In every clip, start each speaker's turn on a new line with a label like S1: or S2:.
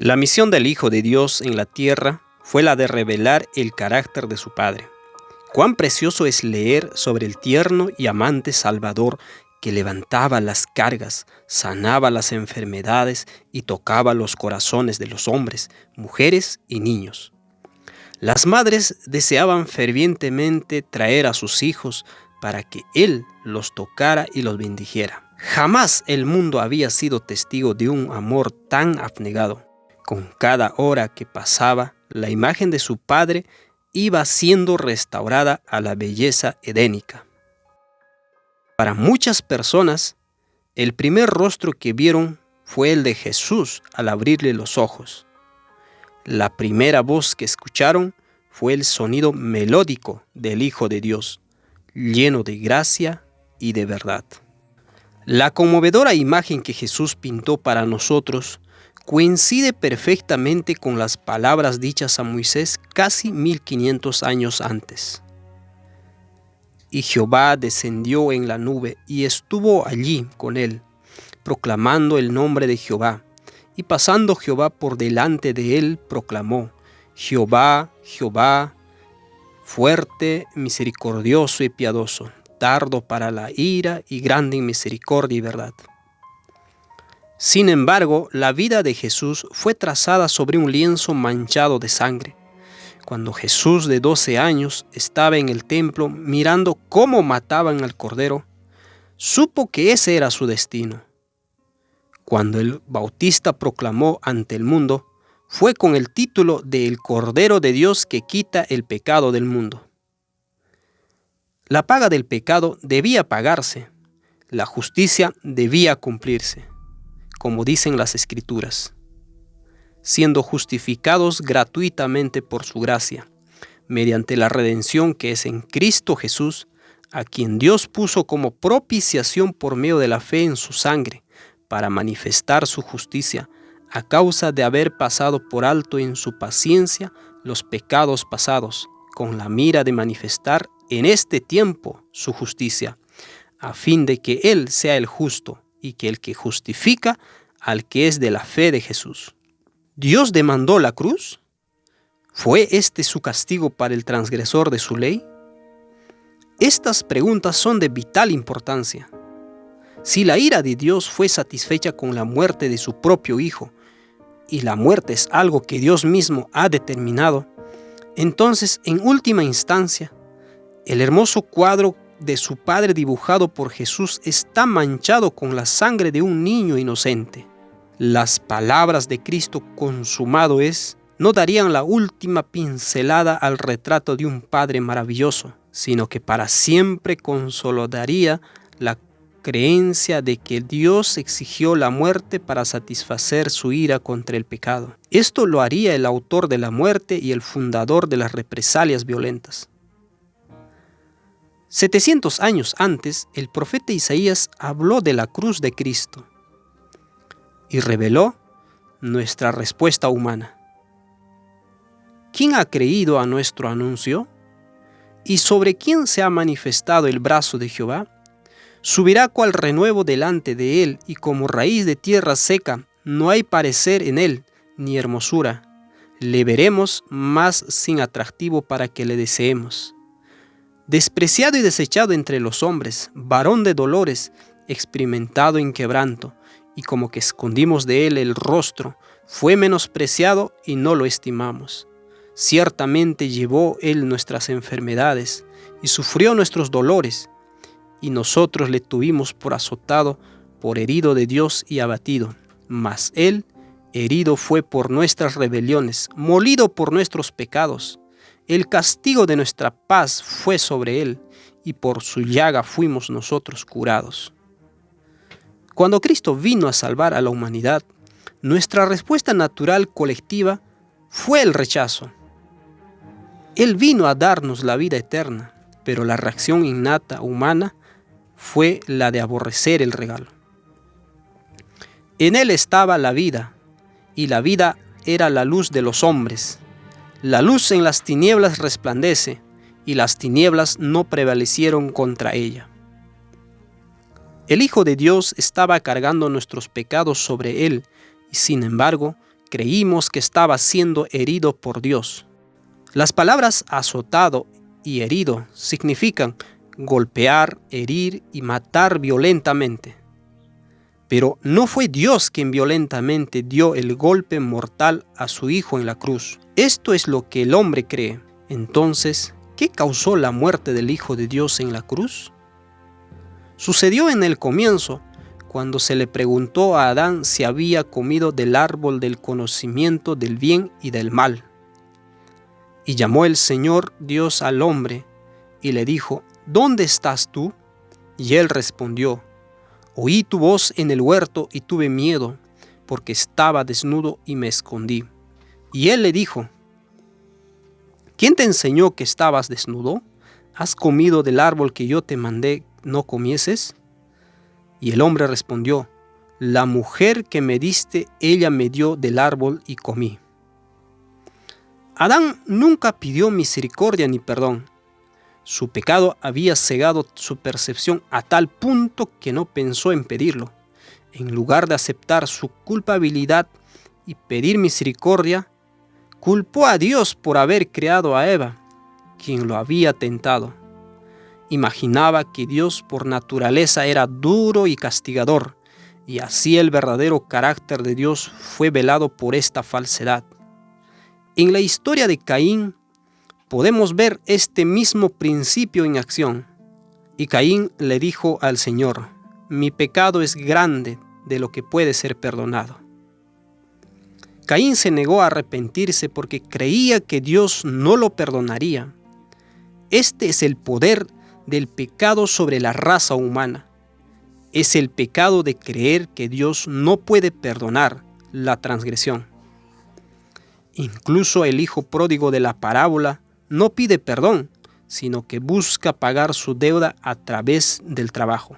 S1: La misión del Hijo de Dios en la tierra fue la de revelar el carácter de su Padre. Cuán precioso es leer sobre el tierno y amante Salvador que levantaba las cargas, sanaba las enfermedades y tocaba los corazones de los hombres, mujeres y niños. Las madres deseaban fervientemente traer a sus hijos para que Él los tocara y los bendijera. Jamás el mundo había sido testigo de un amor tan abnegado. Con cada hora que pasaba, la imagen de su Padre iba siendo restaurada a la belleza edénica. Para muchas personas, el primer rostro que vieron fue el de Jesús al abrirle los ojos. La primera voz que escucharon fue el sonido melódico del Hijo de Dios, lleno de gracia y de verdad. La conmovedora imagen que Jesús pintó para nosotros coincide perfectamente con las palabras dichas a Moisés casi 1500 años antes. Y Jehová descendió en la nube y estuvo allí con él, proclamando el nombre de Jehová. Y pasando Jehová por delante de él, proclamó: Jehová, Jehová, fuerte, misericordioso y piadoso, tardo para la ira y grande en misericordia y verdad. Sin embargo, la vida de Jesús fue trazada sobre un lienzo manchado de sangre. Cuando Jesús, de 12 años, estaba en el templo mirando cómo mataban al cordero, supo que ese era su destino. Cuando el Bautista proclamó ante el mundo, fue con el título de El Cordero de Dios que quita el pecado del mundo. La paga del pecado debía pagarse, la justicia debía cumplirse, como dicen las Escrituras, siendo justificados gratuitamente por su gracia, mediante la redención que es en Cristo Jesús, a quien Dios puso como propiciación por medio de la fe en su sangre, para manifestar su justicia, a causa de haber pasado por alto en su paciencia los pecados pasados, con la mira de manifestar en este tiempo su justicia, a fin de que Él sea el justo y que el que justifica al que es de la fe de Jesús. ¿Dios demandó la cruz? ¿Fue este su castigo para el transgresor de su ley? Estas preguntas son de vital importancia. Si la ira de Dios fue satisfecha con la muerte de su propio Hijo, y la muerte es algo que Dios mismo ha determinado, entonces, en última instancia, el hermoso cuadro de su Padre dibujado por Jesús está manchado con la sangre de un niño inocente. Las palabras de Cristo consumado es no darían la última pincelada al retrato de un Padre maravilloso, sino que para siempre consolidaría la creencia de que Dios exigió la muerte para satisfacer su ira contra el pecado. Esto lo haría el autor de la muerte y el fundador de las represalias violentas. 700 años antes, el profeta Isaías habló de la cruz de Cristo y reveló nuestra respuesta humana. ¿Quién ha creído a nuestro anuncio? ¿Y sobre quién se ha manifestado el brazo de Jehová? Subirá cual renuevo delante de él, y como raíz de tierra seca, no hay parecer en él, ni hermosura. Le veremos, mas sin atractivo para que le deseemos. Despreciado y desechado entre los hombres, varón de dolores, experimentado en quebranto, y como que escondimos de él el rostro, fue menospreciado y no lo estimamos. Ciertamente llevó él nuestras enfermedades, y sufrió nuestros dolores, y nosotros le tuvimos por azotado, por herido de Dios y abatido. Mas él herido fue por nuestras rebeliones, molido por nuestros pecados. El castigo de nuestra paz fue sobre él, y por su llaga fuimos nosotros curados. Cuando Cristo vino a salvar a la humanidad, nuestra respuesta natural colectiva fue el rechazo. Él vino a darnos la vida eterna, pero la reacción innata humana fue la de aborrecer el regalo. En él estaba la vida, y la vida era la luz de los hombres. La luz en las tinieblas resplandece, y las tinieblas no prevalecieron contra ella. El Hijo de Dios estaba cargando nuestros pecados sobre él, y sin embargo, creímos que estaba siendo herido por Dios. Las palabras azotado y herido significan golpear, herir y matar violentamente. Pero no fue Dios quien violentamente dio el golpe mortal a su Hijo en la cruz. Esto es lo que el hombre cree. Entonces, ¿qué causó la muerte del Hijo de Dios en la cruz? Sucedió en el comienzo, cuando se le preguntó a Adán si había comido del árbol del conocimiento del bien y del mal. Y llamó el Señor Dios al hombre y le dijo: ¿Dónde estás tú? Y él respondió: Oí tu voz en el huerto y tuve miedo, porque estaba desnudo y me escondí. Y él le dijo: ¿Quién te enseñó que estabas desnudo? ¿Has comido del árbol que yo te mandé no comieses? Y el hombre respondió: La mujer que me diste, ella me dio del árbol y comí. Adán nunca pidió misericordia ni perdón. Su pecado había cegado su percepción a tal punto que no pensó en pedirlo. En lugar de aceptar su culpabilidad y pedir misericordia, culpó a Dios por haber creado a Eva, quien lo había tentado. Imaginaba que Dios por naturaleza era duro y castigador, y así el verdadero carácter de Dios fue velado por esta falsedad. En la historia de Caín podemos ver este mismo principio en acción. Y Caín le dijo al Señor: Mi pecado es grande de lo que puede ser perdonado. Caín se negó a arrepentirse porque creía que Dios no lo perdonaría. Este es el poder del pecado sobre la raza humana. Es el pecado de creer que Dios no puede perdonar la transgresión. Incluso el hijo pródigo de la parábola no pide perdón, sino que busca pagar su deuda a través del trabajo.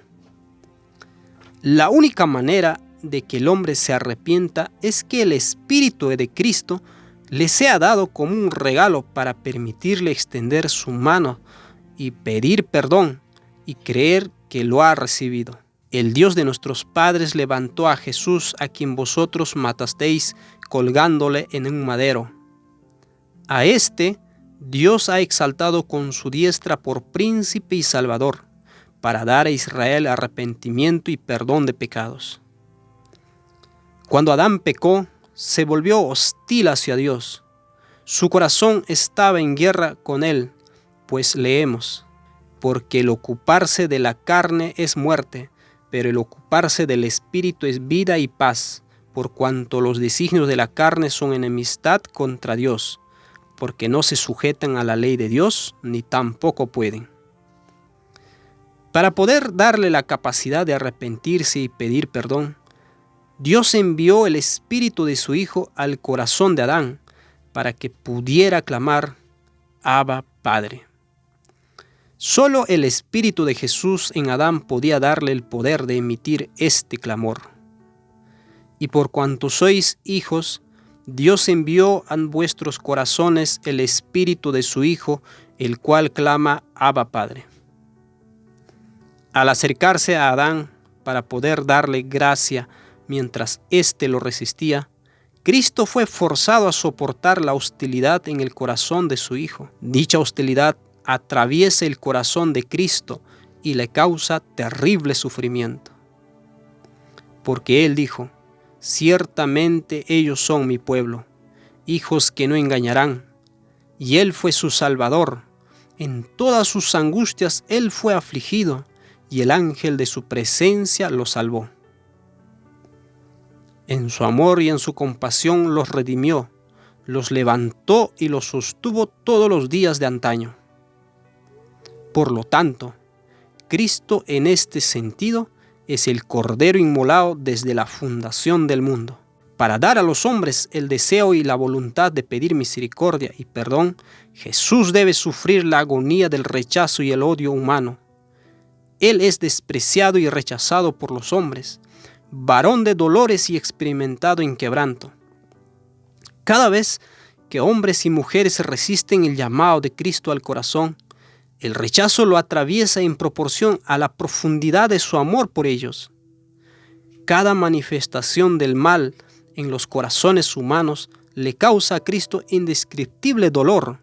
S1: La única manera de que el hombre se arrepienta es que el Espíritu de Cristo le sea dado como un regalo para permitirle extender su mano y pedir perdón y creer que lo ha recibido. El Dios de nuestros padres levantó a Jesús, a quien vosotros matasteis colgándole en un madero. A este Dios ha exaltado con su diestra por príncipe y salvador, para dar a Israel arrepentimiento y perdón de pecados. Cuando Adán pecó, se volvió hostil hacia Dios. Su corazón estaba en guerra con él, pues leemos: porque el ocuparse de la carne es muerte, pero el ocuparse del Espíritu es vida y paz, por cuanto los designios de la carne son enemistad contra Dios, porque no se sujetan a la ley de Dios, ni tampoco pueden. Para poder darle la capacidad de arrepentirse y pedir perdón, Dios envió el Espíritu de su Hijo al corazón de Adán, para que pudiera clamar: Abba, Padre. Solo el Espíritu de Jesús en Adán podía darle el poder de emitir este clamor. Y por cuanto sois hijos, Dios envió a vuestros corazones el Espíritu de su Hijo, el cual clama: Abba, Padre. Al acercarse a Adán para poder darle gracia mientras éste lo resistía, Cristo fue forzado a soportar la hostilidad en el corazón de su Hijo. Dicha hostilidad atraviesa el corazón de Cristo y le causa terrible sufrimiento. Porque Él dijo: ciertamente ellos son mi pueblo, hijos que no engañarán. Y Él fue su Salvador. En todas sus angustias Él fue afligido, y el ángel de su presencia lo salvó. En su amor y en su compasión los redimió, los levantó y los sostuvo todos los días de antaño. Por lo tanto, Cristo en este sentido es el Cordero inmolado desde la fundación del mundo. Para dar a los hombres el deseo y la voluntad de pedir misericordia y perdón, Jesús debe sufrir la agonía del rechazo y el odio humano. Él es despreciado y rechazado por los hombres, varón de dolores y experimentado en quebranto. Cada vez que hombres y mujeres resisten el llamado de Cristo al corazón, el rechazo lo atraviesa en proporción a la profundidad de su amor por ellos. Cada manifestación del mal en los corazones humanos le causa a Cristo indescriptible dolor,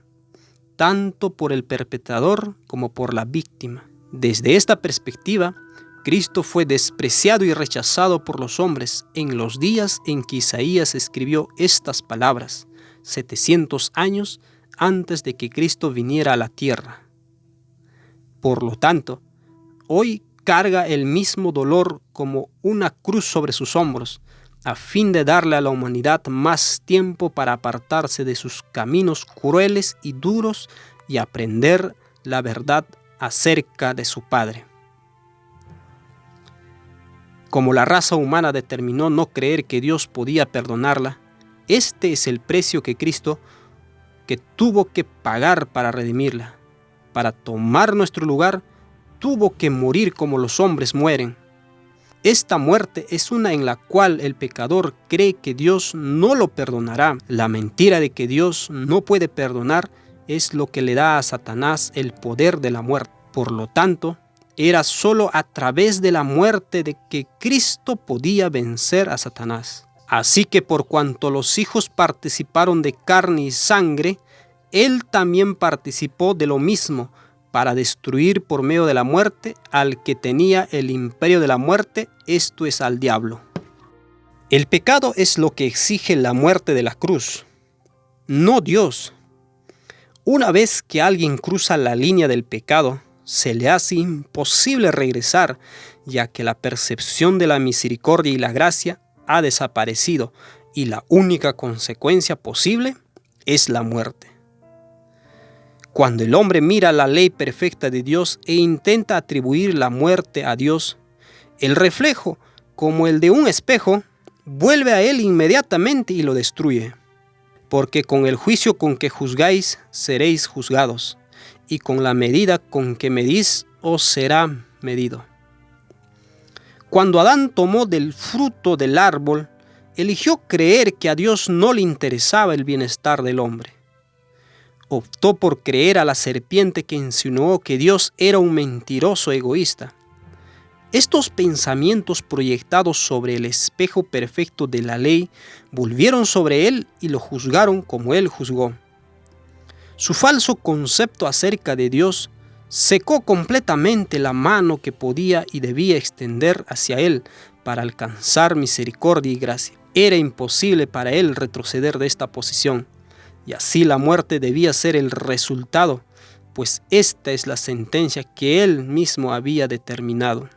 S1: tanto por el perpetrador como por la víctima. Desde esta perspectiva, Cristo fue despreciado y rechazado por los hombres en los días en que Isaías escribió estas palabras, 700 años antes de que Cristo viniera a la tierra. Por lo tanto, hoy carga el mismo dolor como una cruz sobre sus hombros, a fin de darle a la humanidad más tiempo para apartarse de sus caminos crueles y duros y aprender la verdad acerca de su Padre. Como la raza humana determinó no creer que Dios podía perdonarla, este es el precio que Cristo tuvo que pagar para redimirla. Para tomar nuestro lugar, tuvo que morir como los hombres mueren. Esta muerte es una en la cual el pecador cree que Dios no lo perdonará. La mentira de que Dios no puede perdonar es lo que le da a Satanás el poder de la muerte. Por lo tanto, era solo a través de la muerte de que Cristo podía vencer a Satanás. Así que por cuanto los hijos participaron de carne y sangre, Él también participó de lo mismo, para destruir por medio de la muerte al que tenía el imperio de la muerte, esto es, al diablo. El pecado es lo que exige la muerte de la cruz, no Dios. Una vez que alguien cruza la línea del pecado, se le hace imposible regresar, ya que la percepción de la misericordia y la gracia ha desaparecido y la única consecuencia posible es la muerte. Cuando el hombre mira la ley perfecta de Dios e intenta atribuir la muerte a Dios, el reflejo, como el de un espejo, vuelve a él inmediatamente y lo destruye. Porque con el juicio con que juzgáis seréis juzgados, y con la medida con que medís os será medido. Cuando Adán tomó del fruto del árbol, eligió creer que a Dios no le interesaba el bienestar del hombre. Optó por creer a la serpiente que insinuó que Dios era un mentiroso egoísta. Estos pensamientos proyectados sobre el espejo perfecto de la ley volvieron sobre él y lo juzgaron como él juzgó. Su falso concepto acerca de Dios secó completamente la mano que podía y debía extender hacia él para alcanzar misericordia y gracia. Era imposible para él retroceder de esta posición, y así la muerte debía ser el resultado, pues esta es la sentencia que él mismo había determinado.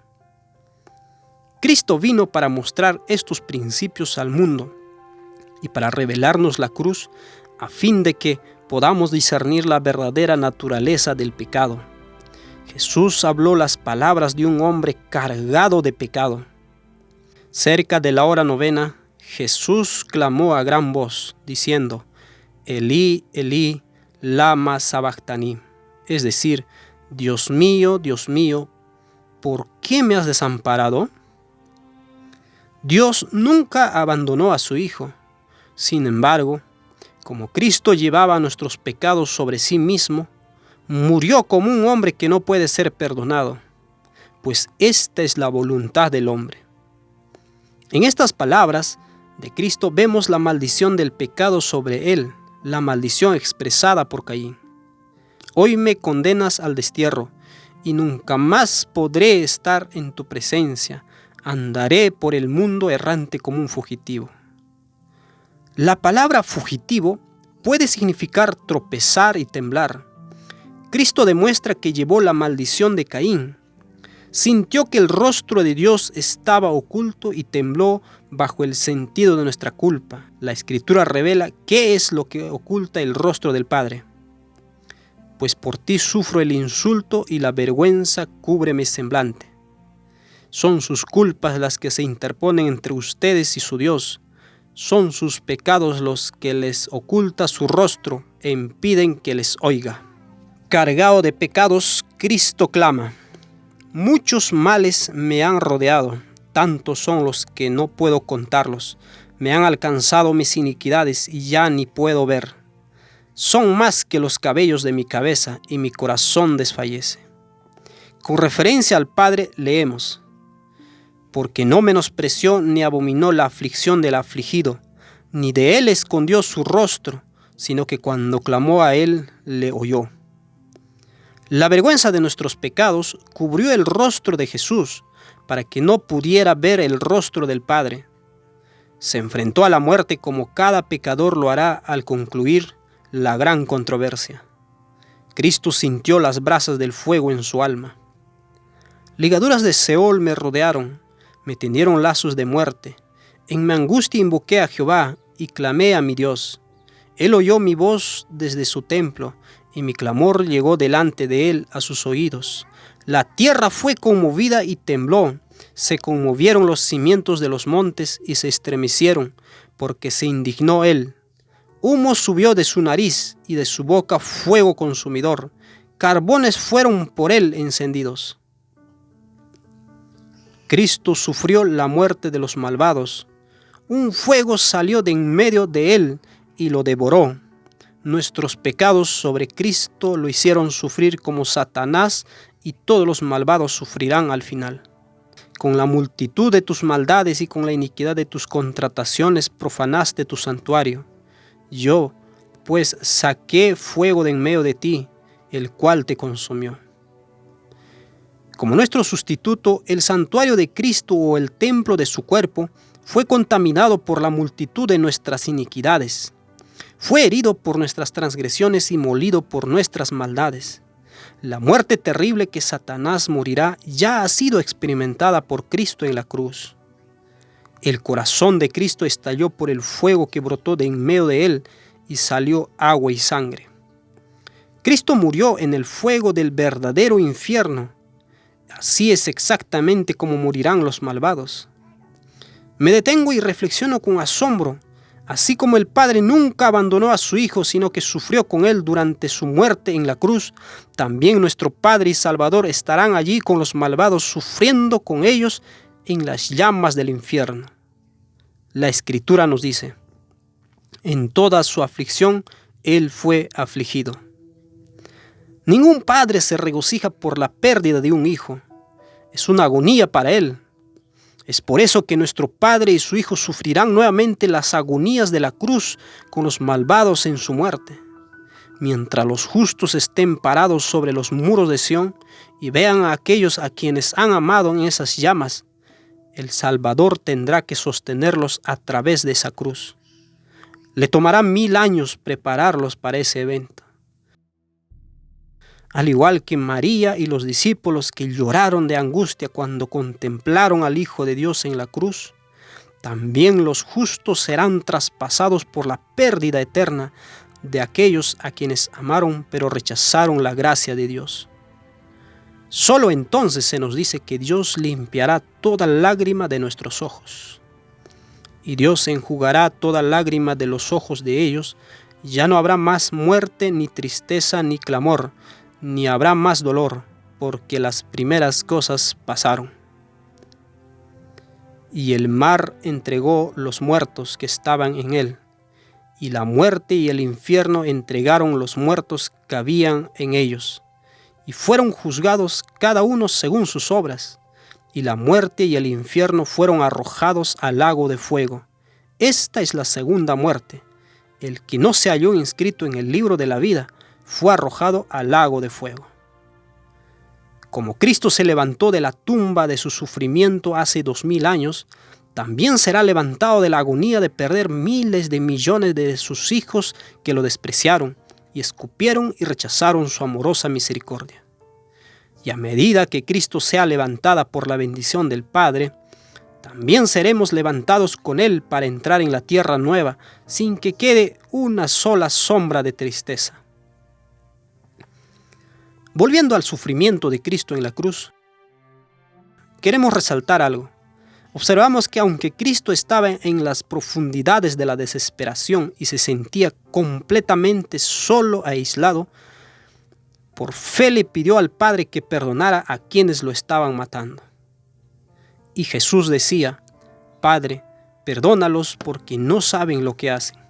S1: Cristo vino para mostrar estos principios al mundo y para revelarnos la cruz a fin de que podamos discernir la verdadera naturaleza del pecado. Jesús habló las palabras de un hombre cargado de pecado. Cerca de la hora novena, Jesús clamó a gran voz, diciendo: Elí, Elí, lama sabactani, es decir, Dios mío, ¿por qué me has desamparado? Dios nunca abandonó a su Hijo. Sin embargo, como Cristo llevaba nuestros pecados sobre sí mismo, murió como un hombre que no puede ser perdonado, pues esta es la voluntad del hombre. En estas palabras de Cristo vemos la maldición del pecado sobre él, la maldición expresada por Caín. Hoy me condenas al destierro, y nunca más podré estar en tu presencia. Andaré por el mundo errante como un fugitivo. La palabra fugitivo puede significar tropezar y temblar. Cristo demuestra que llevó la maldición de Caín. Sintió que el rostro de Dios estaba oculto y tembló bajo el sentido de nuestra culpa. La Escritura revela qué es lo que oculta el rostro del Padre. Pues por ti sufro el insulto y la vergüenza cubre mi semblante. Son sus culpas las que se interponen entre ustedes y su Dios. Son sus pecados los que les oculta su rostro e impiden que les oiga. Cargado de pecados, Cristo clama: muchos males me han rodeado, tantos son los que no puedo contarlos. Me han alcanzado mis iniquidades y ya ni puedo ver. Son más que los cabellos de mi cabeza y mi corazón desfallece. Con referencia al Padre leemos: porque no menospreció ni abominó la aflicción del afligido, ni de él escondió su rostro, sino que cuando clamó a él, le oyó. La vergüenza de nuestros pecados cubrió el rostro de Jesús, para que no pudiera ver el rostro del Padre. Se enfrentó a la muerte como cada pecador lo hará al concluir la gran controversia. Cristo sintió las brasas del fuego en su alma. Ligaduras de Seol me rodearon, me tendieron lazos de muerte. En mi angustia invoqué a Jehová y clamé a mi Dios. Él oyó mi voz desde su templo, y mi clamor llegó delante de él a sus oídos. La tierra fue conmovida y tembló, se conmovieron los cimientos de los montes y se estremecieron, porque se indignó él. Humo subió de su nariz y de su boca fuego consumidor. Carbones fueron por él encendidos. Cristo sufrió la muerte de los malvados. Un fuego salió de en medio de él y lo devoró. Nuestros pecados sobre Cristo lo hicieron sufrir como Satanás, y todos los malvados sufrirán al final. Con la multitud de tus maldades y con la iniquidad de tus contrataciones profanaste tu santuario. Yo, pues, saqué fuego de en medio de ti, el cual te consumió. Como nuestro sustituto, el santuario de Cristo o el templo de su cuerpo fue contaminado por la multitud de nuestras iniquidades. Fue herido por nuestras transgresiones y molido por nuestras maldades. La muerte terrible que Satanás morirá ya ha sido experimentada por Cristo en la cruz. El corazón de Cristo estalló por el fuego que brotó de en medio de él y salió agua y sangre. Cristo murió en el fuego del verdadero infierno. Así es exactamente como morirán los malvados. Me detengo y reflexiono con asombro. Así como el Padre nunca abandonó a su Hijo, sino que sufrió con él durante su muerte en la cruz, también nuestro Padre y Salvador estarán allí con los malvados, sufriendo con ellos en las llamas del infierno. La Escritura nos dice: en toda su aflicción él fue afligido. Ningún padre se regocija por la pérdida de un hijo. Es una agonía para él. Es por eso que nuestro Padre y su Hijo sufrirán nuevamente las agonías de la cruz con los malvados en su muerte. Mientras los justos estén parados sobre los muros de Sión y vean a aquellos a quienes han amado en esas llamas, el Salvador tendrá que sostenerlos a través de esa cruz. Le tomará 1000 años prepararlos para ese evento. Al igual que María y los discípulos que lloraron de angustia cuando contemplaron al Hijo de Dios en la cruz, también los justos serán traspasados por la pérdida eterna de aquellos a quienes amaron pero rechazaron la gracia de Dios. Solo entonces se nos dice que Dios limpiará toda lágrima de nuestros ojos. Y Dios enjugará toda lágrima de los ojos de ellos. Ya no habrá más muerte, ni tristeza, ni clamor, ni habrá más dolor, porque las primeras cosas pasaron. Y el mar entregó los muertos que estaban en él, y la muerte y el infierno entregaron los muertos que habían en ellos, y fueron juzgados cada uno según sus obras, y la muerte y el infierno fueron arrojados al lago de fuego. Esta es la segunda muerte. El que no se halló inscrito en el libro de la vida fue arrojado al lago de fuego. Como Cristo se levantó de la tumba de su sufrimiento hace 2000 años, también será levantado de la agonía de perder miles de millones de sus hijos que lo despreciaron y escupieron y rechazaron su amorosa misericordia. Y a medida que Cristo sea levantada por la bendición del Padre, también seremos levantados con Él para entrar en la tierra nueva, sin que quede una sola sombra de tristeza. Volviendo al sufrimiento de Cristo en la cruz, queremos resaltar algo. Observamos que aunque Cristo estaba en las profundidades de la desesperación y se sentía completamente solo, aislado, por fe le pidió al Padre que perdonara a quienes lo estaban matando. Y Jesús decía: Padre, perdónalos porque no saben lo que hacen.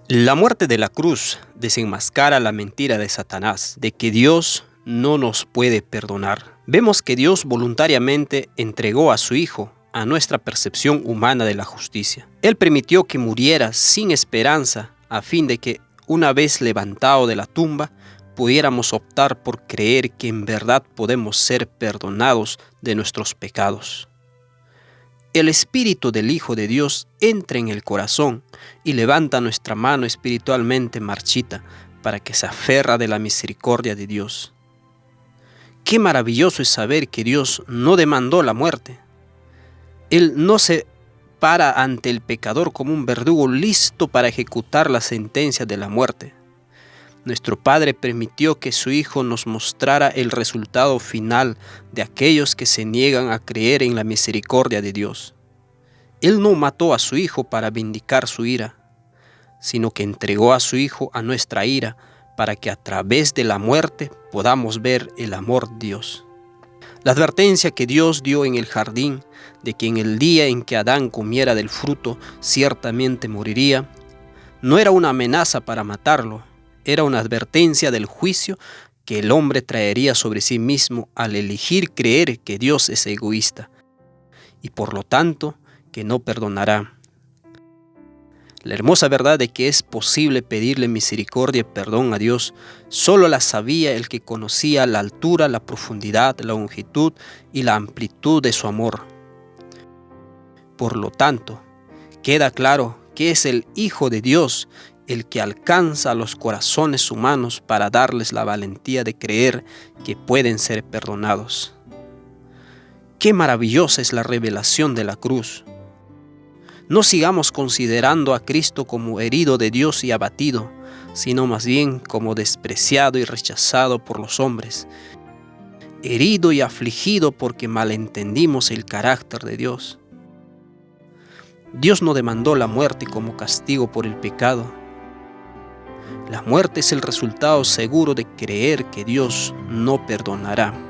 S1: La muerte de la cruz desenmascara la mentira de Satanás, de que Dios no nos puede perdonar. Vemos que Dios voluntariamente entregó a su Hijo a nuestra percepción humana de la justicia. Él permitió que muriera sin esperanza a fin de que, una vez levantado de la tumba, pudiéramos optar por creer que en verdad podemos ser perdonados de nuestros pecados. El Espíritu del Hijo de Dios entra en el corazón y levanta nuestra mano espiritualmente marchita para que se aferra de la misericordia de Dios. Qué maravilloso es saber que Dios no demandó la muerte. Él no se para ante el pecador como un verdugo listo para ejecutar la sentencia de la muerte. Nuestro Padre permitió que su Hijo nos mostrara el resultado final de aquellos que se niegan a creer en la misericordia de Dios. Él no mató a su Hijo para vindicar su ira, sino que entregó a su Hijo a nuestra ira para que a través de la muerte podamos ver el amor de Dios. La advertencia que Dios dio en el jardín de que en el día en que Adán comiera del fruto ciertamente moriría, no era una amenaza para matarlo, era una advertencia del juicio que el hombre traería sobre sí mismo al elegir creer que Dios es egoísta y por lo tanto que no perdonará. La hermosa verdad de que es posible pedirle misericordia y perdón a Dios solo la sabía el que conocía la altura, la profundidad, la longitud y la amplitud de su amor. Por lo tanto, queda claro que es el Hijo de Dios el que alcanza a los corazones humanos para darles la valentía de creer que pueden ser perdonados. Qué maravillosa es la revelación de la cruz. No sigamos considerando a Cristo como herido de Dios y abatido, sino más bien como despreciado y rechazado por los hombres, herido y afligido porque malentendimos el carácter de Dios. Dios no demandó la muerte como castigo por el pecado. La muerte es el resultado seguro de creer que Dios no perdonará.